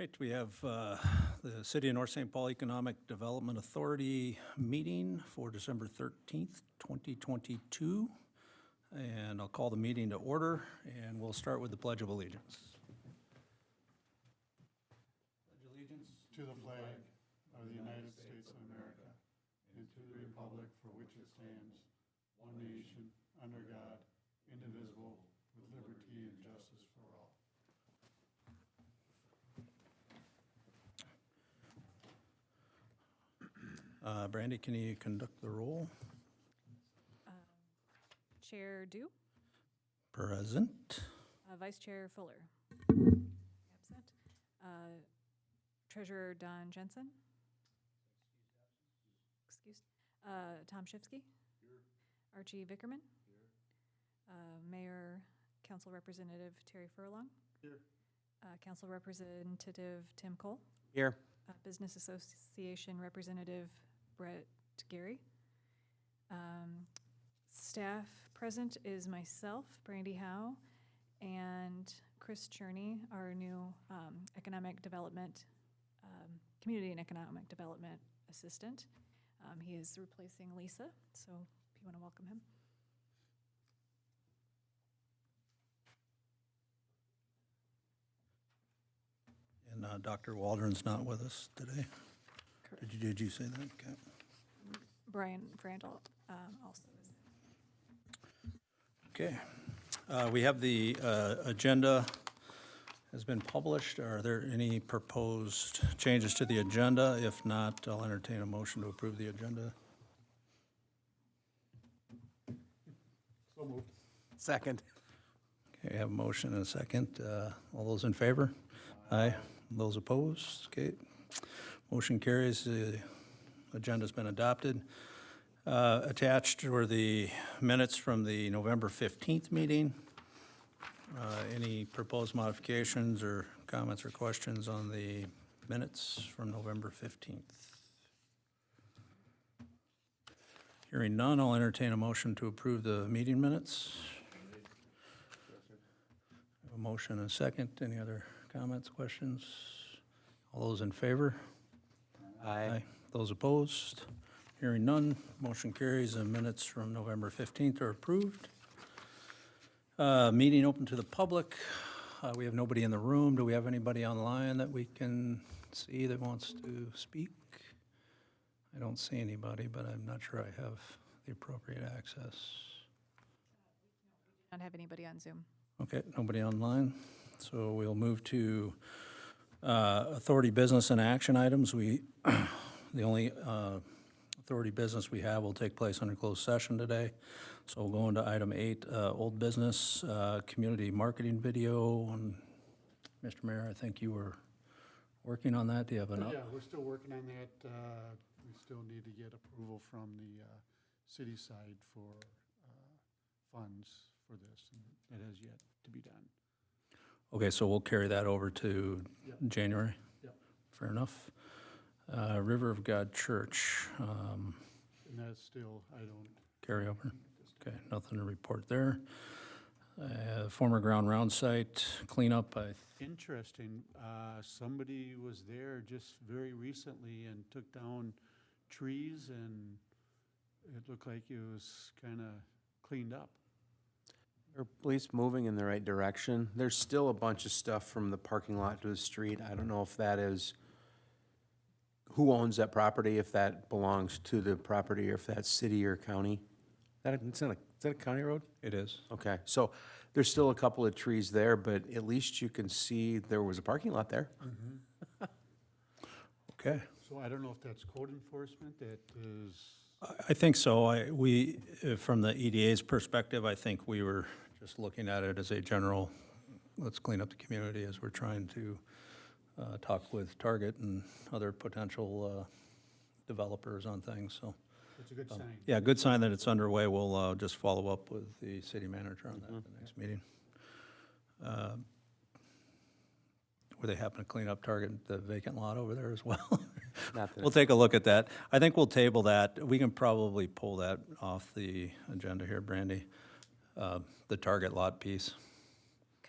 right, we have the City of North St. Paul Economic Development Authority meeting for December 13th, 2022. And I'll call the meeting to order, and we'll start with the Pledge of Allegiance. Pledge allegiance to the flag of the United States of America and to the republic for which it stands, one nation, under God, indivisible, with liberty and justice for all. Brandy, can you conduct the roll? Chair Dew, Present. Vice Chair Fuller, absent. Treasurer Don Jensen. Excuse. Tom Shifsky. Here. Archie Vickerman. Here. Mayor, Council Representative Terry Furlong. Here. Council Representative Tim Cole. Here. Business Association Representative Brett Gary. Staff present is myself, Brandy Howe, and Chris Cherney, our new economic development, community and economic development assistant. He is replacing Lisa, so if you want to welcome him. And Dr. Waldron's not with us today. Correct. Did you say that? Okay. Brian Frandl also is. Okay. We have the agenda has been published. Are there any proposed changes to the agenda? If not, I'll entertain a motion to approve the agenda. So moved. Second. Okay, I have a motion and a second. All those in favor? Aye. Those opposed? Okay. Motion carries. The agenda's been adopted. Attached were the minutes from the November 15th meeting. Any proposed modifications or comments or questions on the minutes from November 15th? Hearing none, I'll entertain a motion to approve the meeting minutes. A motion and a second. Any other comments, questions? All those in favor? Aye. Those opposed? Hearing none, motion carries and minutes from November 15th are approved. Meeting open to the public. We have nobody in the room. Do we have anybody online that we can see that wants to speak? I don't see anybody, but I'm not sure I have the appropriate access. Not have anybody on Zoom. Okay, nobody online. So we'll move to authority business and action items. The only authority business we have will take place under closed session today. So we'll go into item 8, old business, community marketing video. And Mr. Mayor, I think you were working on that. Do you have enough? Yeah, we're still working on that. We still need to get approval from the city side for funds for this, and it has yet to be done. Okay, so we'll carry that over to Yep. January? Yep. Fair enough. River of God Church, And that's still, I don't. carry over? Okay, nothing to report there. Former ground round site cleanup, Interesting. Somebody was there just very recently and took down trees, and it looked like it was kind of cleaned up. Are at least moving in the right direction. There's still a bunch of stuff from the parking lot to the street. I don't know if that is, who owns that property, if that belongs to the property, or if that's city or county. Is that a county road? it is. Okay, so there's still a couple of trees there, but at least you can see there was a parking lot there. Okay. So I don't know if that's code enforcement that is, I think so. From the EDA's perspective, I think we were just looking at it as a general, let's clean up the community as we're trying to talk with Target and other potential developers on things, so. it's a good sign. Yeah, good sign that it's underway. We'll just follow up with the city manager on that at the next meeting. Where they happen to clean up Target, the vacant lot over there as well. Not that We'll take a look at that. I think we'll table that. We can probably pull that off the agenda here, Brandy, the Target lot piece.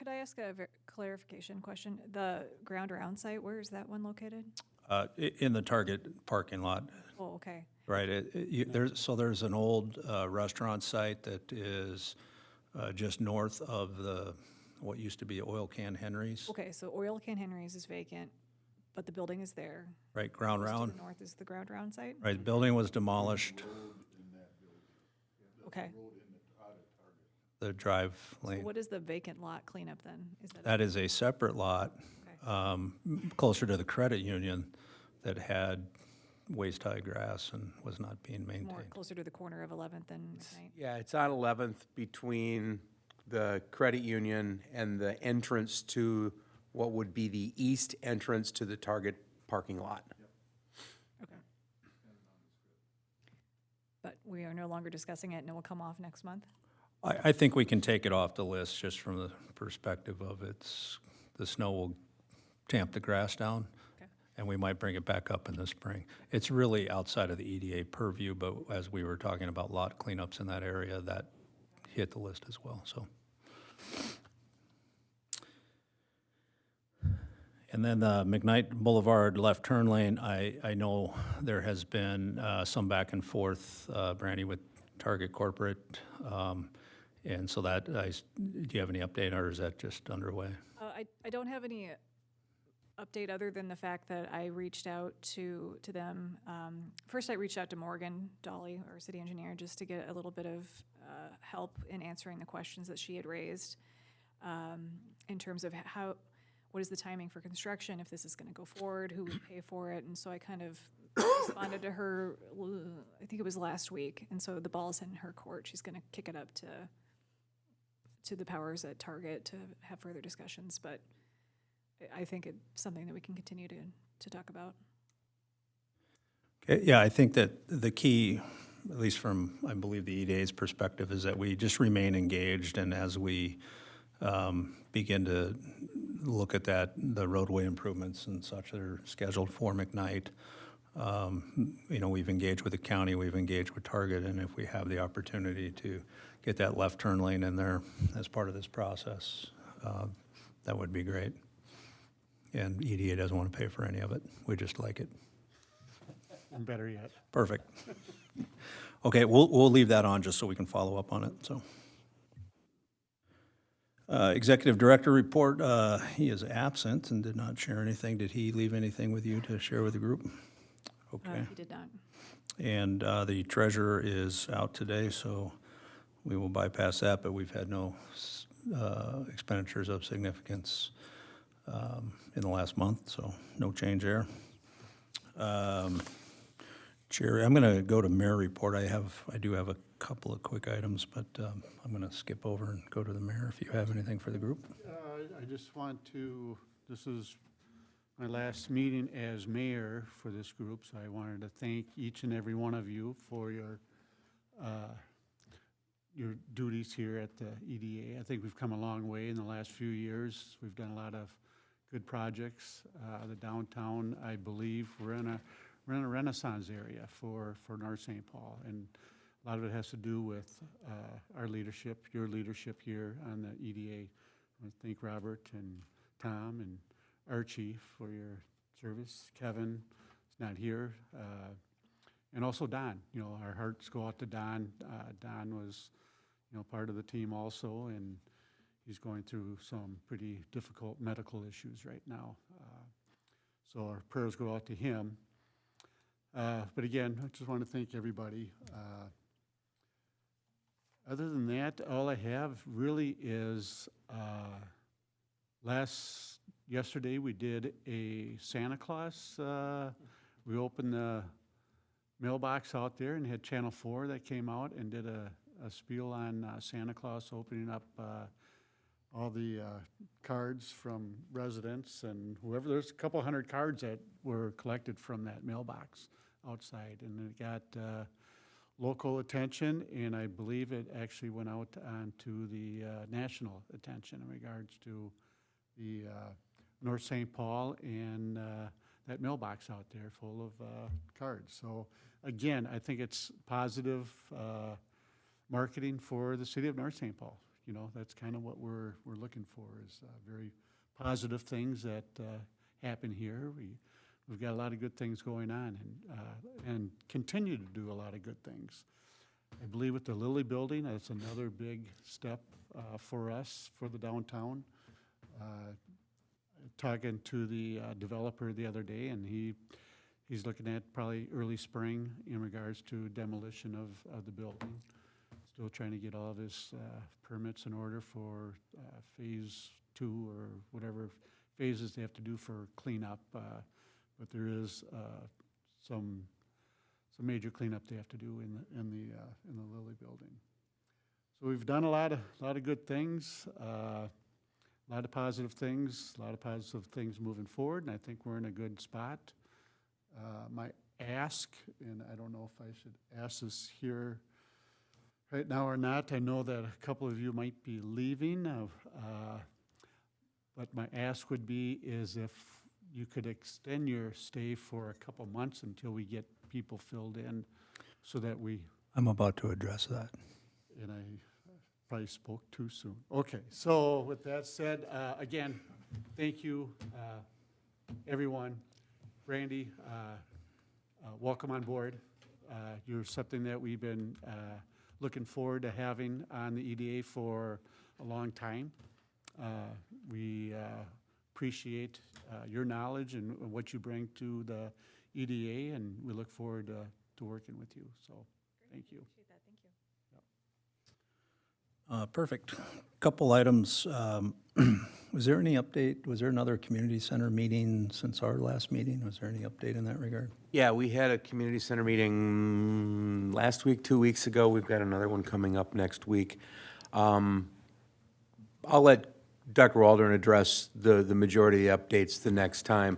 Could I ask a clarification question? The ground around site, where is that one located? In the Target parking lot, Oh, okay. right? There's an old restaurant site that is just north of what used to be Oil Can Henry's, Okay, so Oil Can Henry's is vacant, but the building is there. right? Ground Just to round, the north is the ground round site? right? The building was demolished, Okay. the drive So lane. what is the vacant lot cleanup then? Is that, That is a separate lot, okay. closer to the credit union that had waist-high grass and was not being More maintained. closer to the corner of 11th and McKnight? Yeah, it's on 11th between the credit union and the entrance to what would be the east entrance to the Target parking lot. Okay. But we are no longer discussing it and it will come off next month? I think we can take it off the list just from the perspective of the snow will tamp the grass down, Okay. and we might bring it back up in the spring. It's really outside of the EDA purview, but as we were talking about lot cleanups in that area, that hit the list as well, so. And then the McKnight Boulevard left turn lane, I know there has been some back and forth, Brandy, with Target Corporate. And so do you have any update, or is that just underway? I don't have any update other than the fact that I reached out to them. First, I reached out to Morgan Dolly, our city engineer, just to get a little bit of help in answering the questions that she had raised in terms of what is the timing for construction, if this is going to go forward, who would pay for it. And so I kind of responded to her, I think it was last week. And so the ball's in her court. She's going to kick it up to the powers at Target to have further discussions. But I think it's something that we can continue to talk about. Okay, yeah, I think that the key, at least from, I believe, the EDA's perspective, is that we just remain engaged, and as we begin to look at the roadway improvements and such that are scheduled for McKnight, we've engaged with the county, we've engaged with Target, and if we have the opportunity to get that left turn lane in there as part of this process, that would be great. And EDA doesn't want to pay for any of it. We just like it. And better yet. Perfect. Okay, we'll leave that on just so we can follow up on it, so. Executive Director report, he is absent and did not share anything. Did he leave anything with you to share with the group? Okay. He did not. And the treasurer is out today, so we will bypass that, but we've had no expenditures of significance in the last month, so no change there. Chair, I'm going to go to mayor report. I do have a couple of quick items, but I'm going to skip over and go to the mayor if you have anything for the group. I just want to, this is my last meeting as mayor for this group, so I wanted to thank each and every one of you for your duties here at the EDA. I think we've come a long way in the last few years. We've done a lot of good projects. The downtown, I believe, we're in a renaissance area for North St. Paul, and a lot of it has to do with our leadership, your leadership here on the EDA. I thank Robert and Tom and Archie for your service. Kevin is not here, and also Don. Our hearts go out to Don. Don was, part of the team also, and he's going through some pretty difficult medical issues right now. So our prayers go out to him. But again, I just want to thank everybody. Other than that, all I have really is yesterday we did a Santa Claus. We opened the mailbox out there and had Channel 4 that came out and did a spiel on Santa Claus opening up all the cards from residents and whoever. There's a couple hundred cards that were collected from that mailbox outside, and it got local attention, and I believe it actually went out onto the national attention in regards to the North St. Paul and that mailbox out there full of cards. So again, I think it's positive marketing for the city of North St. Paul. you know, that's kind of what we're looking for, is very positive things that happen here. We've got a lot of good things going on, and continue to do a lot of good things. I believe with the Lilly Building, that's another big step for us, for the downtown. Talking to the developer the other day, and he's looking at probably early spring in regards to demolition of the building. Still trying to get all of his permits in order for phase 2 or whatever phases they have to do for cleanup. But there is some major cleanup they have to do in the Lilly Building. So we've done a lot of good things, a lot of positive things moving forward, and I think we're in a good spot. My ask, and I don't know if I should ask this here right now or not. I know that a couple of you might be leaving, but my ask would be is if you could extend your stay for a couple months until we get people filled in, so that I'm about to address that. and I probably spoke too soon. Okay, so with that said, again, thank you, everyone. Brandy, welcome on board. You're something that we've been looking forward to having on the EDA for a long time. We appreciate your knowledge and what you bring to the EDA, and we look forward to working with you. So, thank you. Appreciate that, thank you. Perfect. Couple items. Was there any update? Was there another community center meeting since our last meeting? Was there any update in that regard? Yeah, we had a community center meeting last week, 2 weeks ago. We've got another one coming up next week. I'll let Dr. Waldron address the majority of the updates the next time.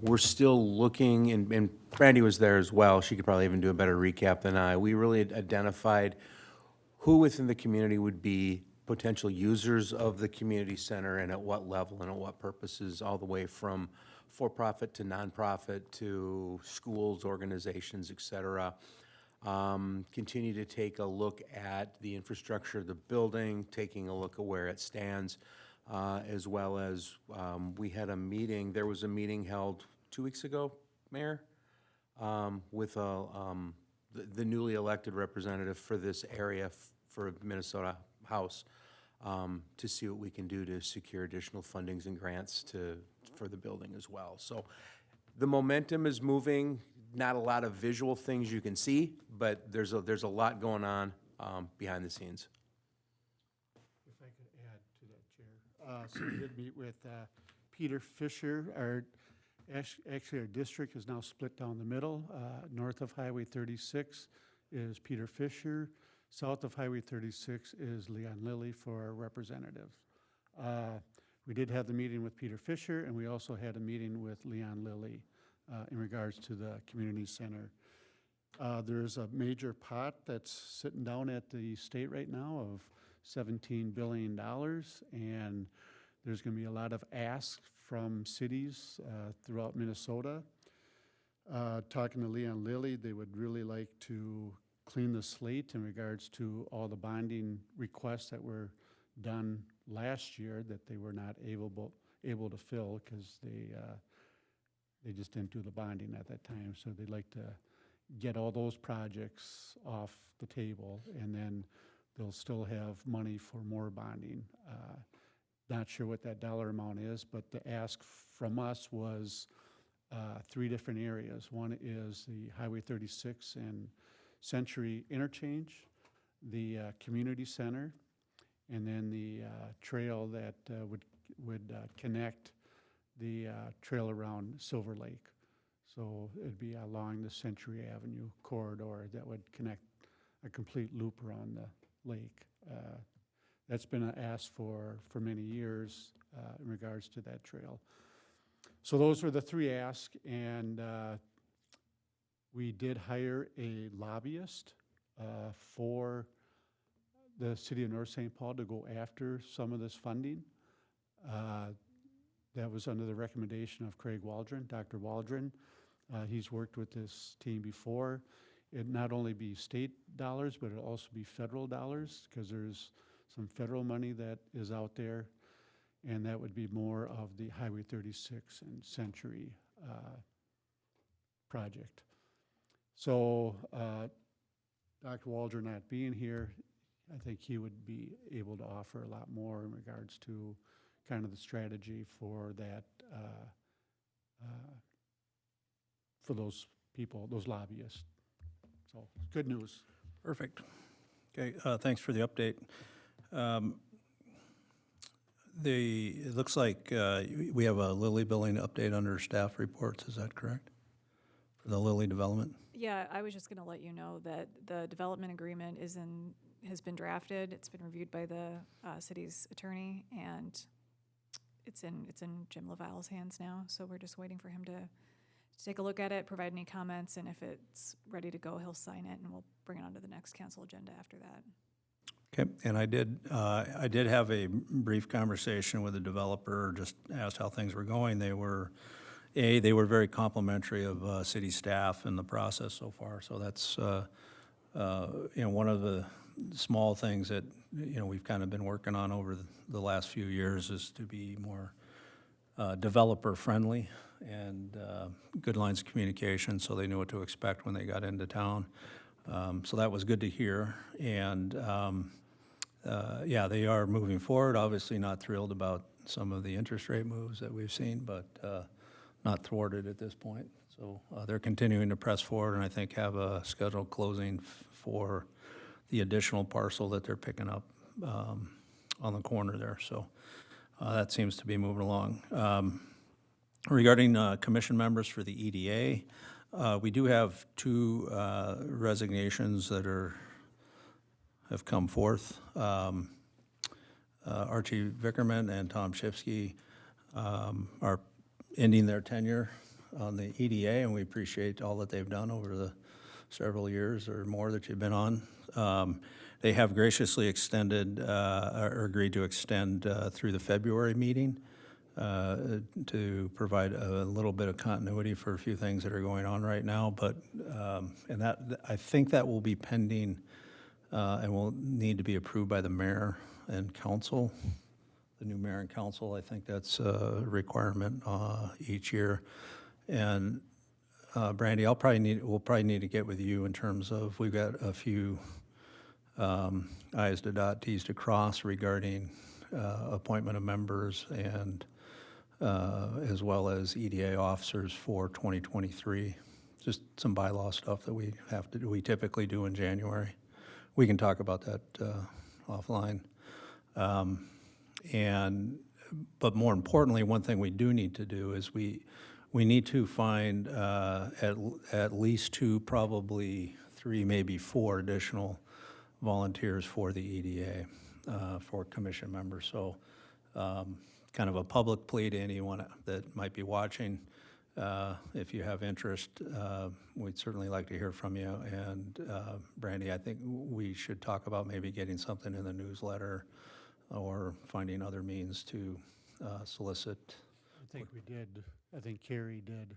We're still looking, and Brandy was there as well. She could probably even do a better recap than I. We really identified who within the community would be potential users of the community center and at what level and at what purposes, all the way from for-profit to nonprofit to schools, organizations, et cetera. Continue to take a look at the infrastructure of the building, taking a look at where it stands, as well as we had a meeting, there was a meeting held 2 weeks ago, Mayor, with the newly elected representative for this area for Minnesota House, to see what we can do to secure additional fundings and grants for the building as well. So the momentum is moving. Not a lot of visual things you can see, but there's a lot going on behind the scenes. If I could add to that, Chair. So we did meet with Peter Fisher. Actually, our district is now split down the middle. North of Highway 36 is Peter Fisher. South of Highway 36 is Leon Lilly for our representative. We did have the meeting with Peter Fisher, and we also had a meeting with Leon Lilly in regards to the community center. There's a major pot that's sitting down at the state right now of $17 billion, and there's going to be a lot of asks from cities throughout Minnesota. Talking to Leon Lilly, they would really like to clean the slate in regards to all the bonding requests that were done last year that they were not able to fill because they just didn't do the bonding at that time. So they'd like to get all those projects off the table, and then they'll still have money for more bonding. Not sure what that dollar amount is, but the ask from us was 3 different areas. One is the Highway 36 and Century interchange, the community center, and then the trail that would connect the trail around Silver Lake. So it'd be along the Century Avenue corridor that would connect a complete loop around the lake. That's been asked for many years in regards to that trail. So those were the 3 asks, and we did hire a lobbyist for the city of North St. Paul to go after some of this funding. That was under the recommendation of Craig Waldron, Dr. Waldron. He's worked with this team before. It not only be state dollars, but it'll also be federal dollars, because there's some federal money that is out there, and that would be more of the Highway 36 and Century project. So Dr. Waldron not being here, I think he would be able to offer a lot more in regards to kind of the strategy for that, for those people, those lobbyists. So, good news. Perfect. Okay, thanks for the update. It looks like we have a Lilly building update under staff reports, is that correct? For the Lilly development? Yeah, I was just going to let you know that the development agreement has been drafted. It's been reviewed by the city's attorney, and it's in Jim LaValle's hands now. So we're just waiting for him to take a look at it, provide any comments, and if it's ready to go, he'll sign it, and we'll bring it onto the next council agenda after that. Okay, and I did have a brief conversation with the developer, just asked how things were going. They were very complimentary of city staff and the process so far. So that's one of the small things that we've kind of been working on over the last few years is to be more developer friendly and good lines of communication, so they knew what to expect when they got into town. So that was good to hear, and yeah, they are moving forward. Obviously not thrilled about some of the interest rate moves that we've seen, but not thwarted at this point. So they're continuing to press forward, and I think have a scheduled closing for the additional parcel that they're picking up on the corner there. So that seems to be moving along. Regarding commission members for the EDA, we do have two resignations that have come forth. Archie Vickerman and Tom Shipsky are ending their tenure on the EDA, and we appreciate all that they've done over the several years or more that you've been on. They have graciously extended or agreed to extend through the February meeting to provide a little bit of continuity for a few things that are going on right now. But and that I think that will be pending and will need to be approved by the mayor and council. The new mayor and council, I think that's a requirement each year. And Brandy, we'll probably need to get with you in terms of, we've got a few I's to dot, T's to cross regarding appointment of members and as well as EDA officers for 2023. Just some bylaw stuff that we typically do in January. We can talk about that offline. But more importantly, one thing we do need to do is we need to find at least two, probably three, maybe four additional volunteers for the EDA for commission members. So kind of a public plea to anyone that might be watching. If you have interest, we'd certainly like to hear from you. And Brandy, I think we should talk about maybe getting something in the newsletter or finding other means to solicit. I think we did. I think Carrie did.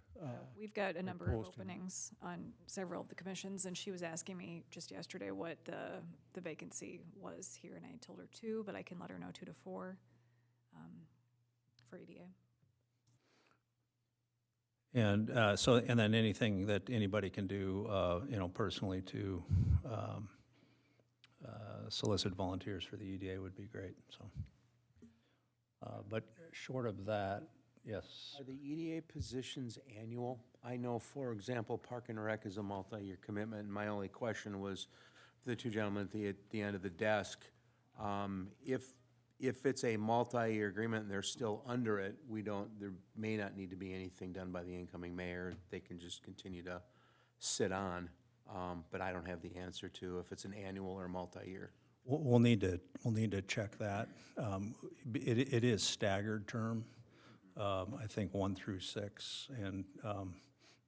We've got a number of posting. openings on several of the commissions, and she was asking me just yesterday what the vacancy was here, and I told her 2, but I can let her know 2 to 4 for EDA. And and then anything that anybody can do, personally to solicit volunteers for the EDA would be great. So, but short of that, yes. Are the EDA positions annual? I know, for example, Park and Rec is a multi-year commitment, and my only question was, for the two gentlemen at the end of the desk, if it's a multi-year agreement and they're still under it, there may not need to be anything done by the incoming mayor. They can just continue to sit on, but I don't have the answer to if it's an annual or multi-year. We'll need to check that. It is staggered term. I think 1 through 6, and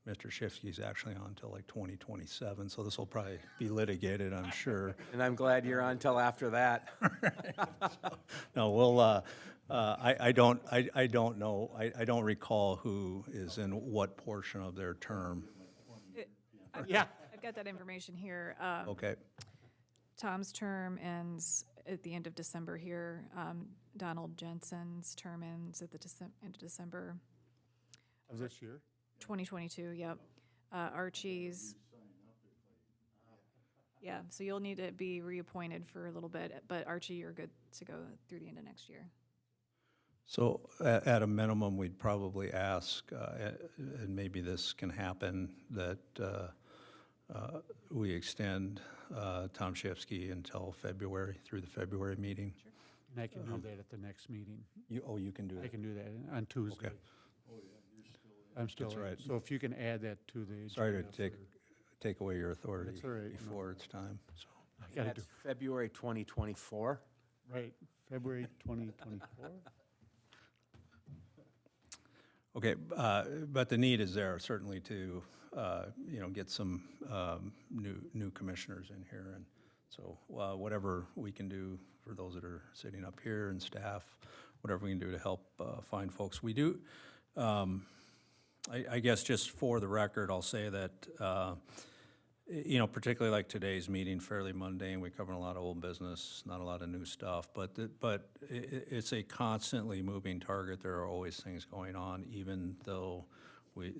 Mr. Shifsky's actually on until like 2027, so this will probably be litigated, I'm sure. And I'm glad you're on till after that. No, we'll. I don't know. I don't recall who is in what portion of their term. I've got that information here. Okay. Tom's term ends at the end of December here. Donald Jensen's term ends at the end of December Of this year? 2022, yep. Archie's. Yeah, so you'll need to be reappointed for a little bit, but Archie, you're good to go through the end of next year. So at a minimum, we'd probably ask, and maybe this can happen, that we extend Tom Shifsky until February, through the February meeting. And I can do that at the next meeting. You can do I that. can do that on Tuesday. Okay. I'm still That's in. right. So if you can add that to the. Sorry to agenda take away your authority That's all right, no. before it's time, so. I gotta do, That's February 2024. right, February 2024? Okay, but the need is there certainly to, get some new commissioners in here. And so whatever we can do for those that are sitting up here and staff, whatever we can do to help find folks. We do, I guess just for the record, I'll say that, particularly like today's meeting, fairly mundane. We cover a lot of old business, not a lot of new stuff, but it's a constantly moving target. There are always things going on, even though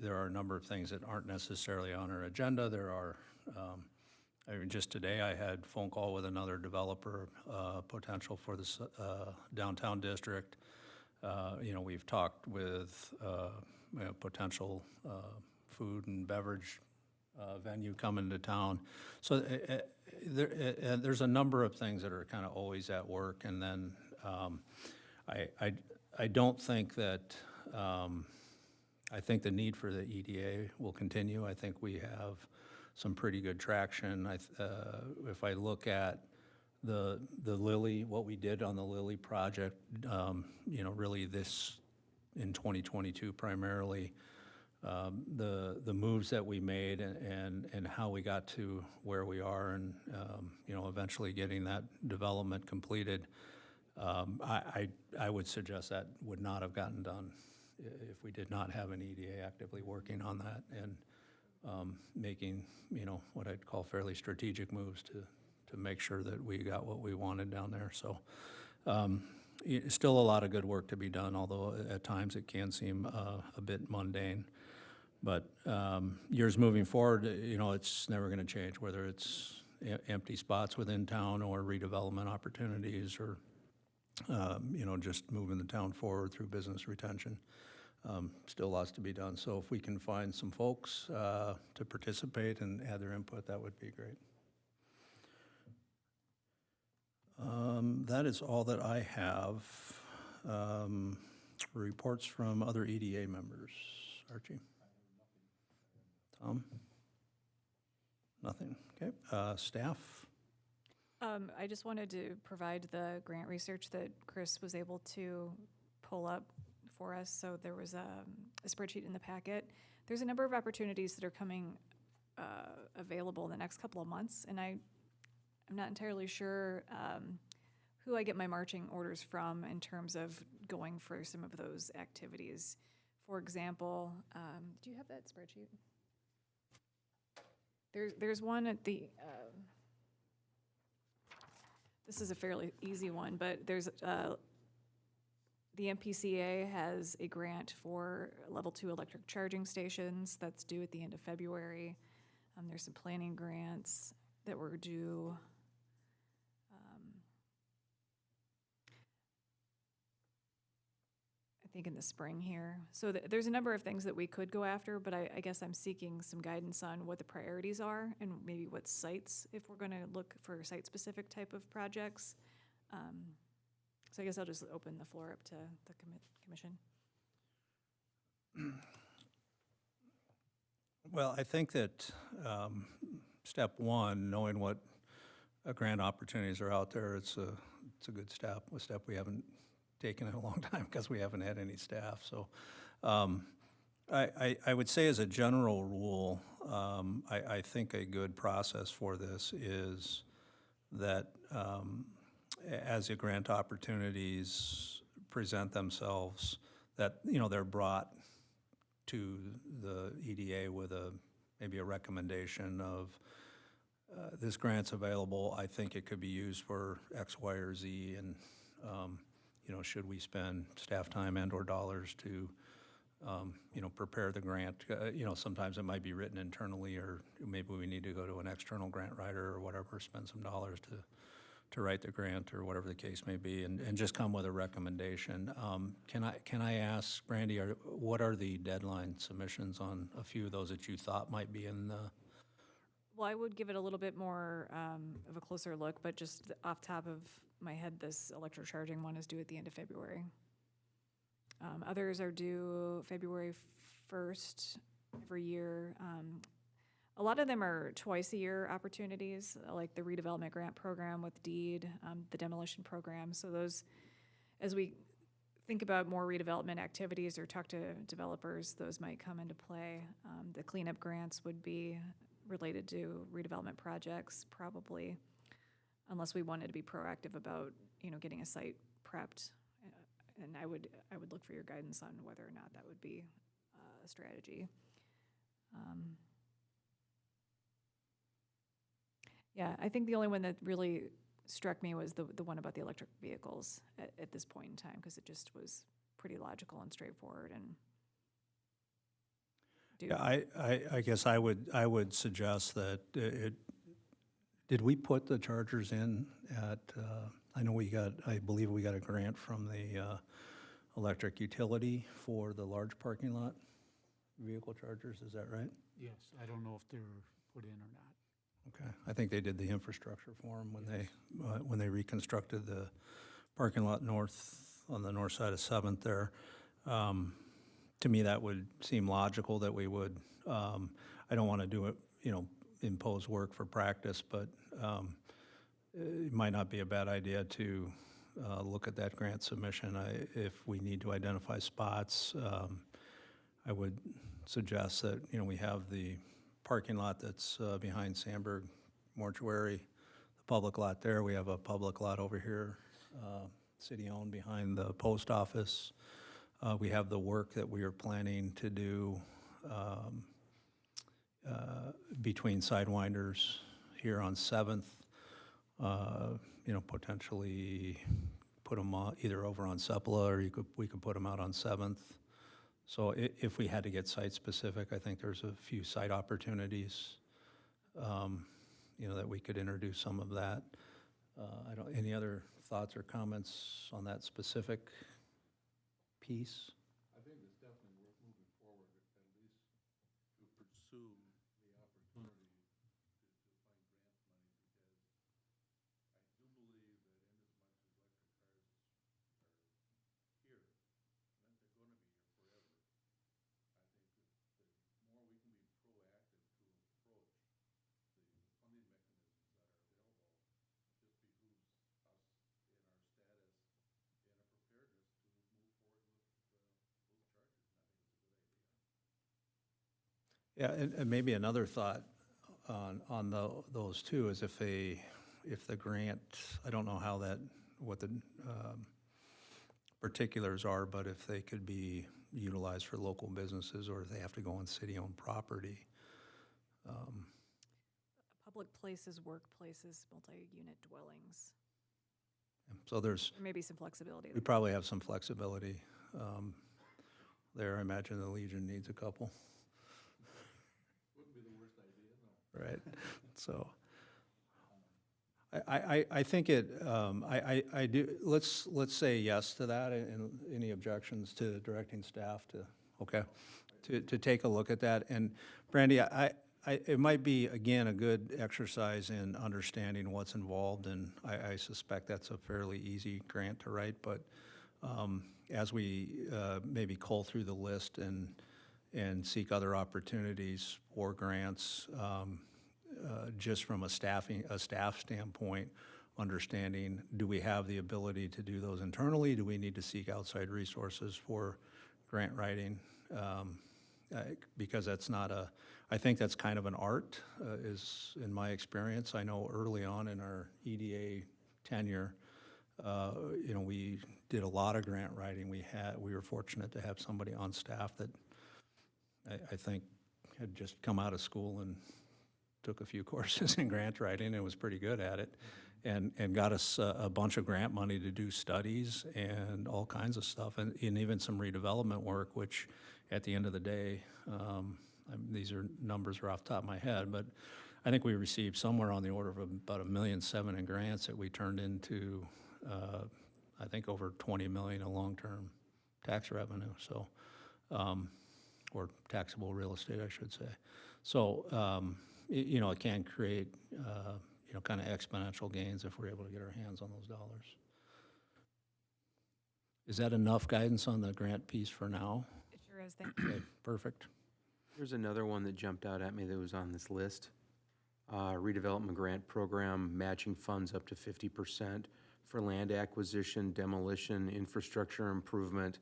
there are a number of things that aren't necessarily on our agenda. There are, just today I had a phone call with another developer, potential for this downtown district. We've talked with potential food and beverage venue coming to town. So there's a number of things that are kind of always at work. And then I don't think that, I think the need for the EDA will continue. I think we have some pretty good traction. If I look at the Lilly, what we did on the Lilly project, really this in 2022 primarily, the moves that we made and how we got to where we are and, eventually getting that development completed, I would suggest that would not have gotten done if we did not have an EDA actively working on that and making, what I'd call fairly strategic moves to make sure that we got what we wanted down there. So still a lot of good work to be done, although at times it can seem a bit mundane. But years moving forward, it's never going to change, whether it's empty spots within town or redevelopment opportunities or, just moving the town forward through business retention. Still lots to be done. So if we can find some folks to participate and add their input, that would be great. That is all that I have. Reports from other EDA members. Archie? Tom? Nothing. Okay. Staff? I just wanted to provide the grant research that Chris was able to pull up for us. So there was a spreadsheet in the packet. There's a number of opportunities that are coming available in the next couple of months, and I'm not entirely sure who I get my marching orders from in terms of going for some of those activities. For example, do you have that spreadsheet? There's one at the, this is a fairly easy one, but there's, the MPCA has a grant for level 2 electric charging stations that's due at the end of February. There's some planning grants that were due. I think in the spring here. So there's a number of things that we could go after, but I guess I'm seeking some guidance on what the priorities are and maybe what sites, if we're going to look for site-specific type of projects. So I guess I'll just open the floor up to the commission. Well, I think that step one, knowing what grant opportunities are out there, it's a good step, a step we haven't taken in a long time because we haven't had any staff. So I would say as a general rule, I think a good process for this is that as the grant opportunities present themselves, that, they're brought to the EDA with maybe a recommendation of this grant's available, I think it could be used for X, Y, or Z, and, you know, should we spend staff time and/or dollars to, you know, prepare the grant? You know, sometimes it might be written internally, or maybe we need to go to an external grant writer or whatever, spend some dollars to write the grant, or whatever the case may be, and just come with a recommendation. Can I ask, Brandy, what are the deadline submissions on a few of those that you thought might be in the? Well, I would give it a little bit more of a closer look, but just off top of my head, this electric charging one is due at the end of February. Others are due February 1st every year. A lot of them are twice-a-year opportunities, like the redevelopment grant program with DEED, the demolition program. So those, as we think about more redevelopment activities or talk to developers, those might come into play. The cleanup grants would be related to redevelopment projects, probably, unless we wanted to be proactive about, you know, getting a site prepped. And I would look for your guidance on whether or not that would be a strategy. Yeah, I think the only one that really struck me was the one about the electric vehicles at this point in time, because it just was pretty logical and straightforward and. Yeah, I guess I would suggest that did we put the chargers in at, I know I believe we got a grant from the electric utility for the large parking lot vehicle chargers, is that right? Yes, I don't know if they're put in or not. Okay, I think they did the infrastructure for them when they reconstructed the parking lot on the north side of 7th there. To me, that would seem logical that we would, I don't want to do it, you know, impose work for practice, but it might not be a bad idea to look at that grant submission. If we need to identify spots, I would suggest that, you know, we have the parking lot that's behind Sandberg Mortuary, the public lot there. We have a public lot over here, city-owned, behind the post office. We have the work that we are planning to do between Sidewinders here on 7th. You know, potentially put them either over on Sepulveda, or we could put them out on 7th. So if we had to get site-specific, I think there's a few site opportunities, you know, that we could introduce some of that. Any other thoughts or comments on that specific piece? I think it's definitely worth moving forward, at least to pursue the opportunity to find grant money, because I do believe that in as much as electric cars are here, and they're going to be here forever, I think that the more we can be proactive to approach the funding mechanisms that are available, just behooves us in our status and a preparedness to move forward with those charges, and I think it's a good idea. Yeah, and maybe another thought on those two is if the grant, I don't know what the particulars are, but if they could be utilized for local businesses, or if they have to go on city-owned property. Public places, workplaces, multi-unit dwellings. So There may be some flexibility. we probably have some flexibility there. I imagine the Legion needs a couple. Wouldn't be the worst idea, no. Right, so, I think I do, let's say yes to that, and any objections to directing staff to take a look at that. And Brandy, it might be, again, a good exercise in understanding what's involved, and I suspect that's a fairly easy grant to write, but as we maybe cull through the list and seek other opportunities for grants, just from a staff standpoint, understanding, do we have the ability to do those internally? Do we need to seek outside resources for grant writing? Because that's not I think that's kind of an art, is in my experience. I know early on in our EDA tenure, you know, we did a lot of grant writing. We were fortunate to have somebody on staff that I think had just come out of school and took a few courses in grant writing and was pretty good at it, and got us a bunch of grant money to do studies and all kinds of stuff, and even some redevelopment work, which at the end of the day, these are numbers are off the top of my head, but I think we received somewhere on the order of about $1.7 million in grants that we turned into, I think, over $20 million in long-term tax revenue, so, or taxable real estate, I should say. So, you know, it can create, you know, kind of exponential gains if we're able to get our hands on those dollars. Is that enough guidance on the grant piece for now? It sure is, thank you. Okay, perfect. There's another one that jumped out at me that was on this list. Redevelopment grant program, matching funds up to 50% for land acquisition, demolition, infrastructure improvement,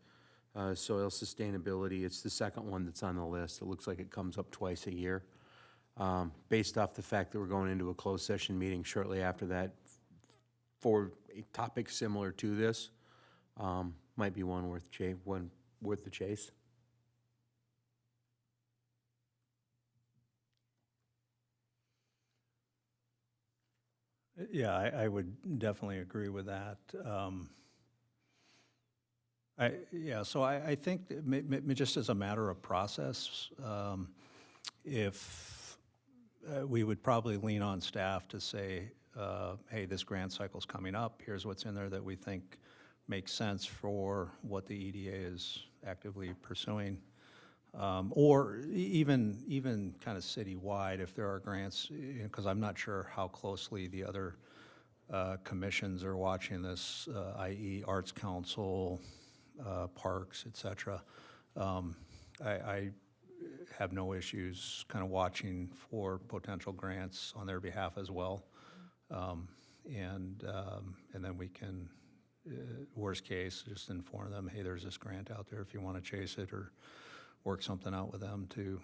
soil sustainability. It's the second one that's on the list. It looks like it comes up twice a year. Based off the fact that we're going into a closed session meeting shortly after that for a topic similar to this, might be one worth the chase. Yeah, I would definitely agree with that. So I think that just as a matter of process, if we would probably lean on staff to say, hey, this grant cycle's coming up, here's what's in there that we think makes sense for what the EDA is actively pursuing. Or even kind of citywide, if there are grants, because I'm not sure how closely the other commissions are watching this, i.e. Arts Council, parks, et cetera. I have no issues kind of watching for potential grants on their behalf as well. And then we can, worst case, just inform them, hey, there's this grant out there if you want to chase it, or work something out with them to,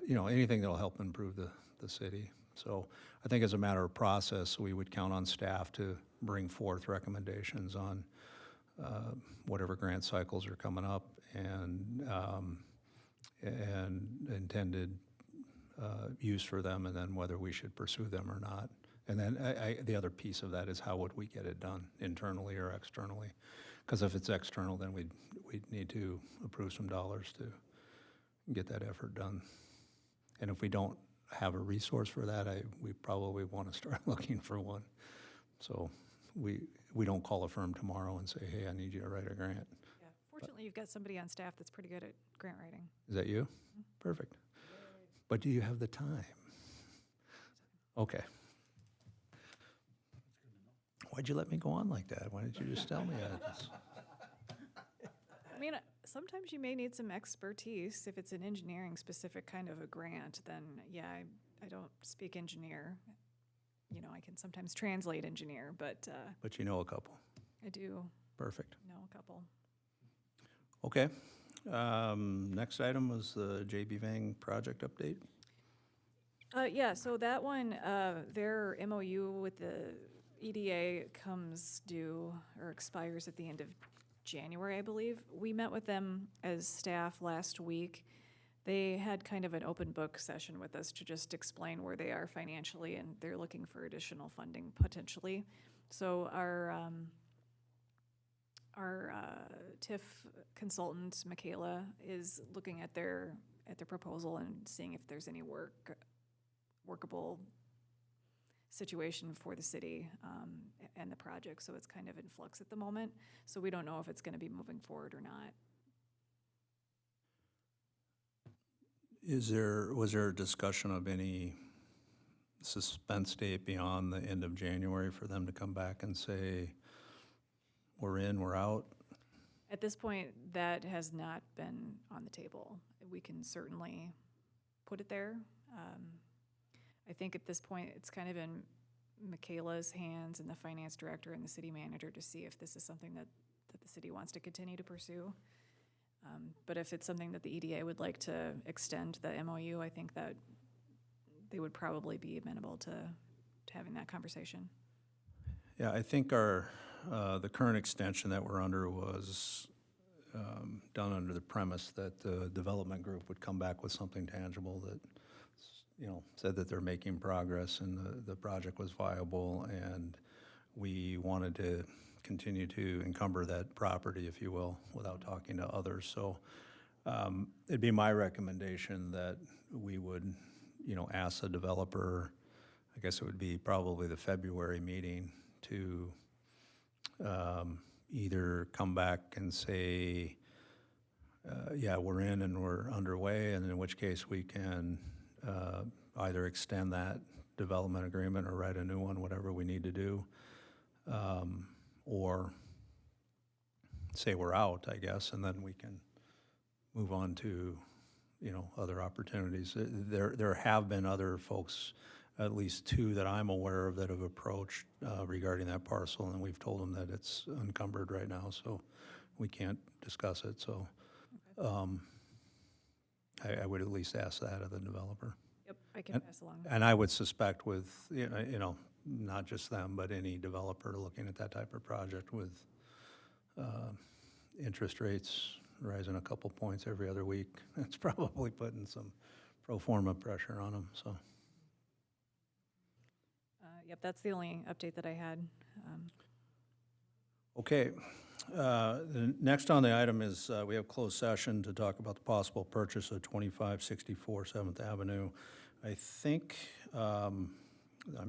you know, anything that'll help improve the city. So I think as a matter of process, we would count on staff to bring forth recommendations on whatever grant cycles are coming up and intended use for them, and then whether we should pursue them or not. And then the other piece of that is how would we get it done, internally or externally? Because if it's external, then we'd need to approve some dollars to get that effort done. And if we don't have a resource for that, we probably want to start looking for one. So we don't call a firm tomorrow and say, hey, I need you to write a grant. Yeah, fortunately, you've got somebody on staff that's pretty good at grant writing. Is that you? Perfect. But do you have the time? Okay. Why'd you let me go on like that? Why didn't you just tell me this? I mean, sometimes you may need some expertise. If it's an engineering-specific kind of a grant, then, yeah, I don't speak engineer. You know, I can sometimes translate engineer, but But you know a couple. I do Perfect. know a couple. Okay. Next item was the JB Vang project update. Yeah, so that one, their MOU with the EDA comes due or expires at the end of January, I believe. We met with them as staff last week. They had kind of an open book session with us to just explain where they are financially, and they're looking for additional funding potentially. So our TIF consultant, Michaela, is looking at their proposal and seeing if there's any workable situation for the city and the project. So it's kind of in flux at the moment. So we don't know if it's going to be moving forward or not. Was there a discussion of any suspense date beyond the end of January for them to come back and say, we're in, we're out? At this point, that has not been on the table. We can certainly put it there. I think at this point, it's kind of in Michaela's hands and the finance director and the city manager to see if this is something that the city wants to continue to pursue. But if it's something that the EDA would like to extend the MOU, I think that they would probably be amenable to having that conversation. Yeah, I think the current extension that we're under was done under the premise that the development group would come back with something tangible that, said that they're making progress and the project was viable, and we wanted to continue to encumber that property, if you will, without talking to others. So it'd be my recommendation that we would, ask the developer, I guess it would be probably the February meeting, to either come back and say, yeah, we're in and we're underway, and in which case we can either extend that development agreement or write a new one, whatever we need to do, or say we're out, I guess, and then we can move on to, other opportunities. There have been other folks, at least two that I'm aware of, that have approached regarding that parcel, and we've told them that it's encumbered right now, so we can't discuss it. So I would at least ask that of the developer. Yep, I can pass along. And I would suspect with, not just them, but any developer looking at that type of project with interest rates rising a couple points every other week, it's probably putting some pro forma pressure on them, so. Yep, that's the only update that I had. Okay. The next on the item is we have closed session to talk about the possible purchase of 2564 7th Avenue. I think, I'm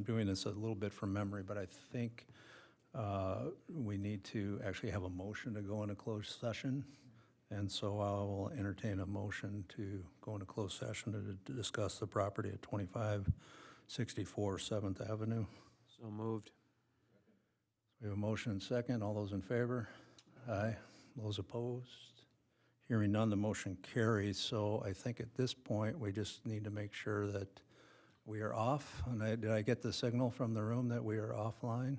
doing this a little bit from memory, but I think we need to actually have a motion to go into closed session. And so I will entertain a motion to go into closed session to discuss the property at 2564 7th Avenue. So moved. We have a motion and second. All those in favor? Aye. Those opposed? Hearing none, the motion carries. So I think at this point, we just need to make sure that we are off. And did I get the signal from the room that we are offline?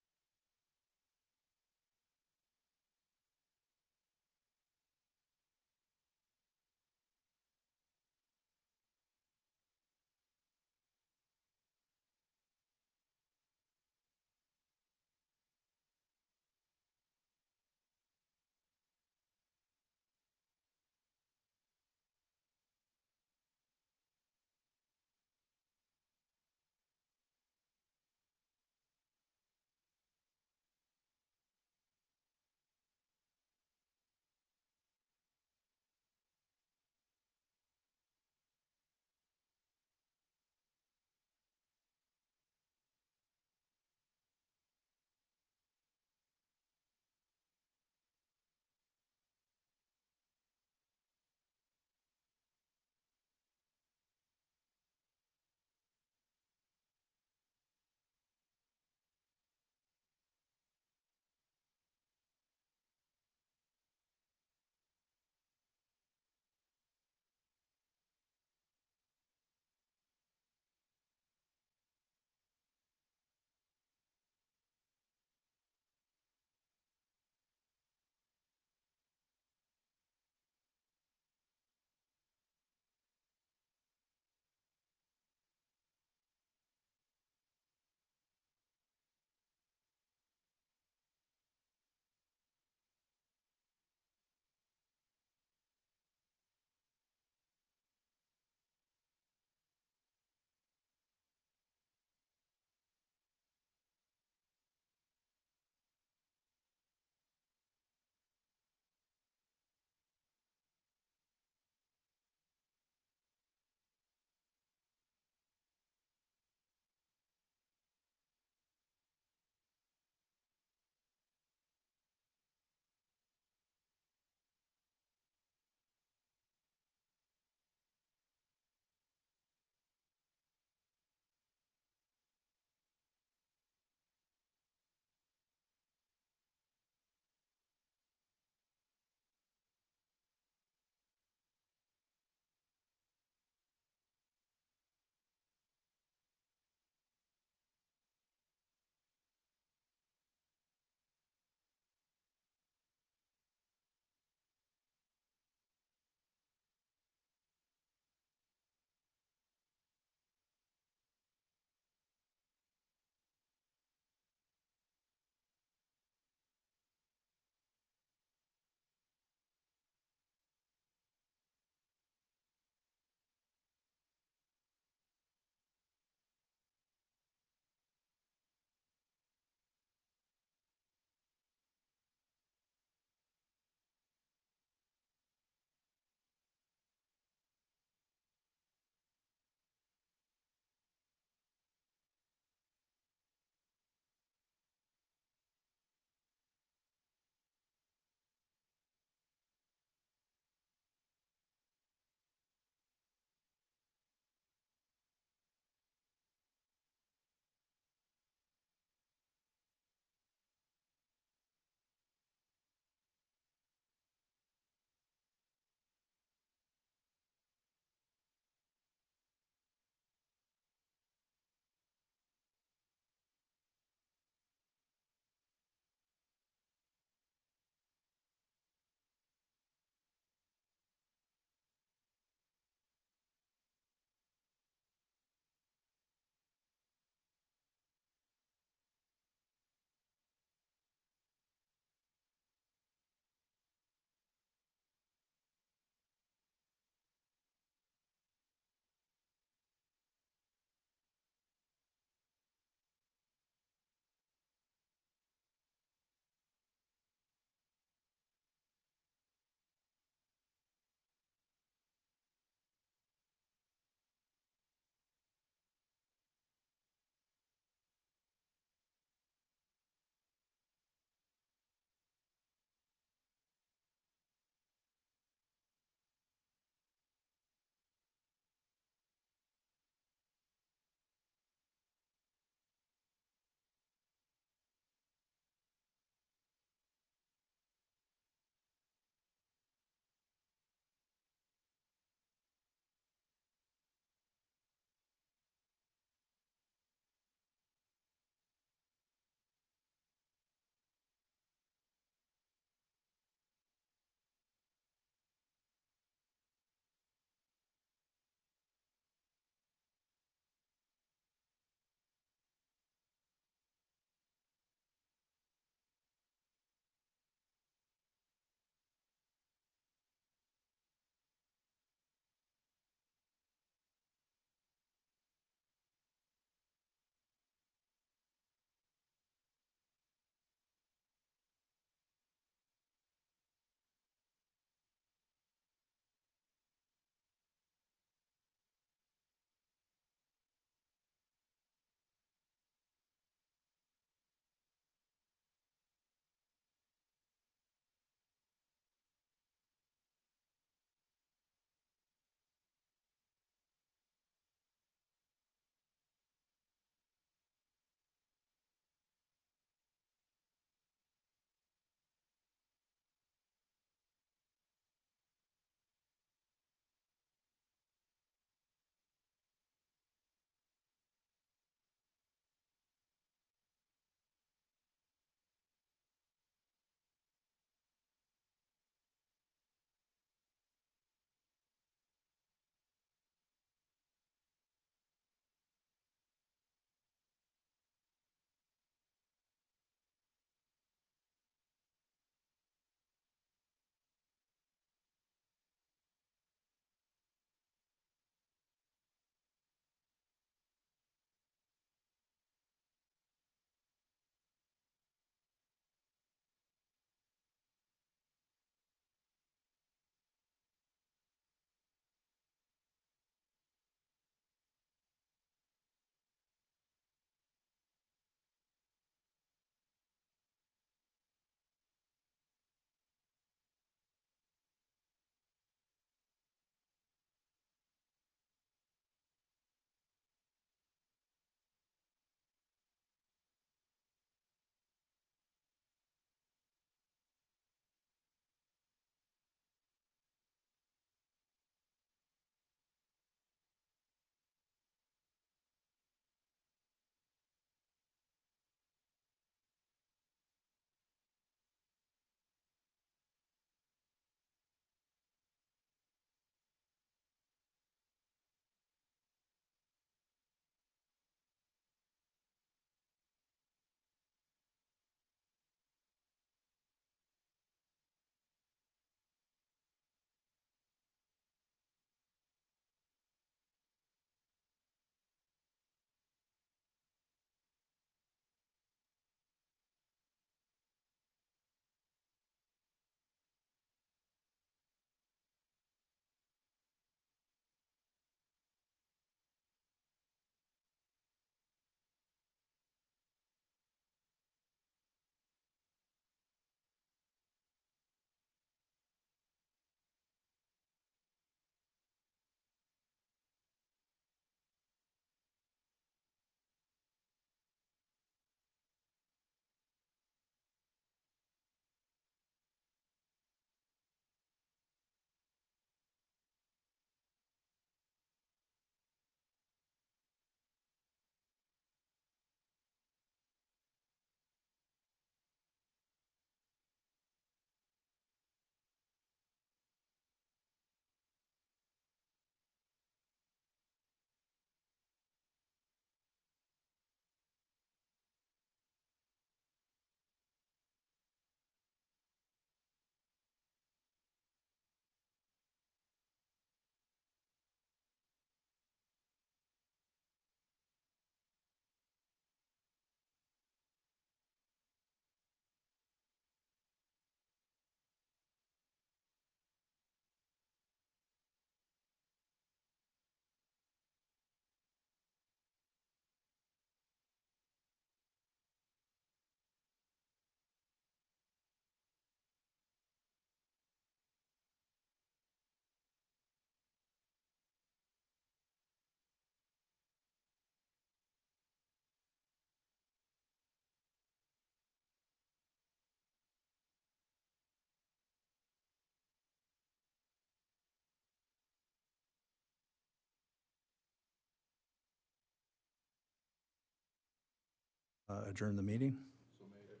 adjourn the meeting. So made it.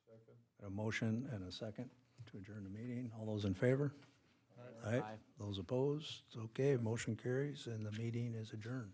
Second? A motion and a second to adjourn the meeting. All those in favor? Aye. Those opposed? Okay, motion carries and the meeting is adjourned.